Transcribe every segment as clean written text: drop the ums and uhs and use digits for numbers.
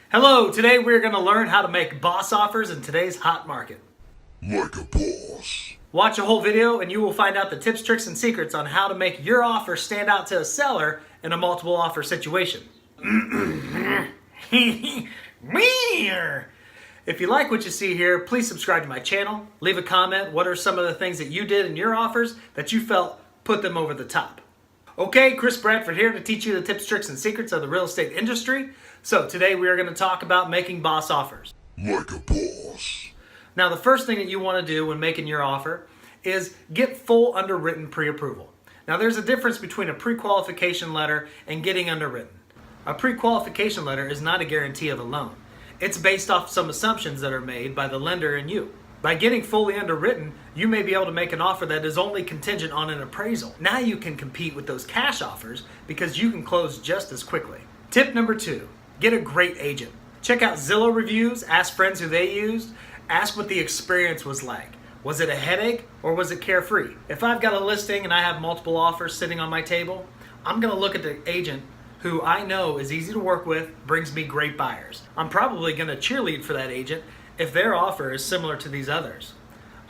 Hello, today we're going to learn how to make boss offers in today's hot market. Like a boss. Watch a whole video and you will find out the tips, tricks, and secrets on how to make your offer stand out to a seller in a multiple offer situation. If you like what you see here, please subscribe to my channel. Leave a comment. What are some of the things that you did in your offers that you felt put them over the top? Okay, Chris Bradford here to teach you the tips, tricks, and secrets of the real estate industry. So today we are going to talk about making boss offers. Like a boss. Now the first thing that you want to do when making your offer is get full underwritten pre-approval. Now there's a difference between a pre-qualification letter and getting underwritten. A pre-qualification letter is not a guarantee of a loan. It's based off some assumptions that are made by the lender and you. By getting fully underwritten, you may be able to make an offer that is only contingent on an appraisal. Now you can compete with those cash offers because you can close just as quickly. Tip number 2, get a great agent. Check out Zillow reviews, ask friends who they used, ask what the experience was like. Was it a headache or was it carefree? If I've got a listing and I have multiple offers sitting on my table, I'm gonna look at the agent who I know is easy to work with, brings me great buyers. I'm probably gonna cheerlead for that agent if their offer is similar to these others.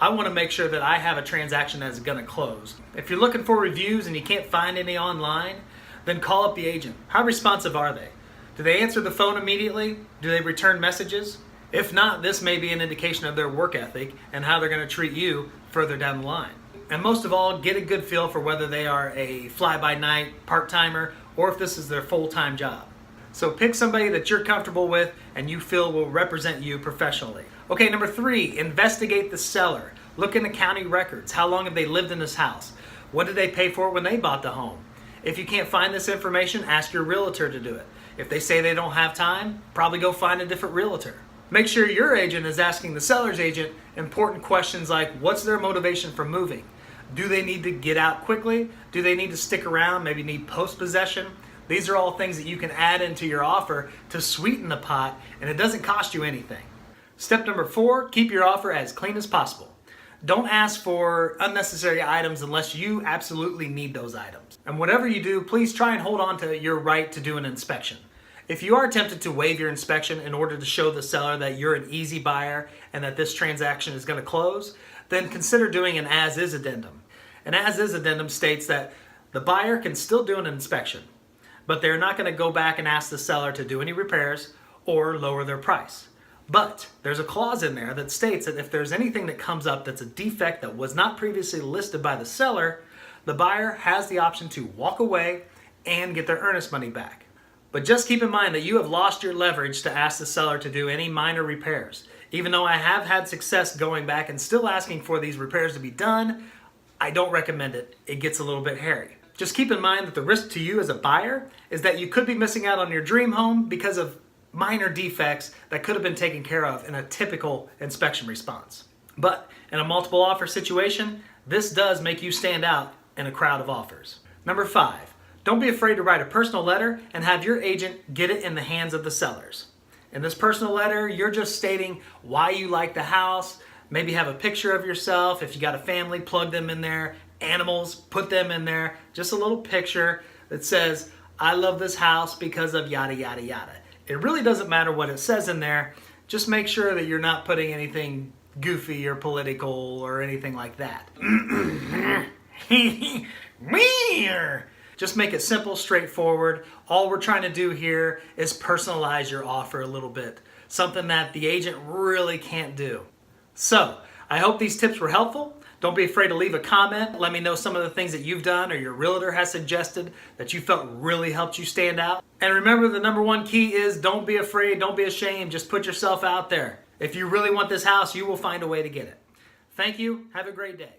I want to make sure that I have a transaction that is going to close. If you're looking for reviews and you can't find any online, then call up the agent. How responsive are they? Do they answer the phone immediately? Do they return messages? If not, this may be an indication of their work ethic and how they're going to treat you further down the line. And most of all, get a good feel for whether they are a fly-by-night part-timer or if this is their full-time job. So pick somebody that you're comfortable with and you feel will represent you professionally. Okay, number 3, investigate the seller. Look in the county records. How long have they lived in this house? What did they pay for it when they bought the home? If you can't find this information, ask your realtor to do it. If they say they don't have time, probably go find a different realtor. Make sure your agent is asking the seller's agent important questions like, what's their motivation for moving? Do they need to get out quickly? Do they need to stick around, maybe need post-possession? These are all things that you can add into your offer to sweeten the pot, and it doesn't cost you anything. Step number 4, keep your offer as clean as possible. Don't ask for unnecessary items unless you absolutely need those items. And whatever you do, please try and hold on to your right to do an inspection. If you are tempted to waive your inspection in order to show the seller that you're an easy buyer and that this transaction is going to close, then consider doing an as-is addendum. An as-is addendum states that the buyer can still do an inspection, but they're not going to go back and ask the seller to do any repairs or lower their price. But there's a clause in there that states that if there's anything that comes up that's a defect that was not previously listed by the seller, the buyer has the option to walk away and get their earnest money back. But just keep in mind that you have lost your leverage to ask the seller to do any minor repairs. Even though I have had success going back and still asking for these repairs to be done, I don't recommend it. It gets a little bit hairy. Just keep in mind that the risk to you as a buyer is that you could be missing out on your dream home because of minor defects that could have been taken care of in a typical inspection response. But in a multiple offer situation, this does make you stand out in a crowd of offers. Number 5, don't be afraid to write a personal letter and have your agent get it in the hands of the sellers. In this personal letter, you're just stating why you like the house, maybe have a picture of yourself. If you got a family, plug them in there. Animals, put them in there. Just a little picture that says, I love this house because of yada, yada, yada. It really doesn't matter what it says in there. Just make sure that you're not putting anything goofy or political or anything like that. Just make it simple, straightforward. All we're trying to do here is personalize your offer a little bit. Something that the agent really can't do. So, I hope these tips were helpful. Don't be afraid to leave a comment. Let me know some of the things that you've done or your realtor has suggested that you felt really helped you stand out. And remember, the number 1 key is don't be afraid, don't be ashamed, just put yourself out there. If you really want this house, you will find a way to get it. Thank you. Have a great day.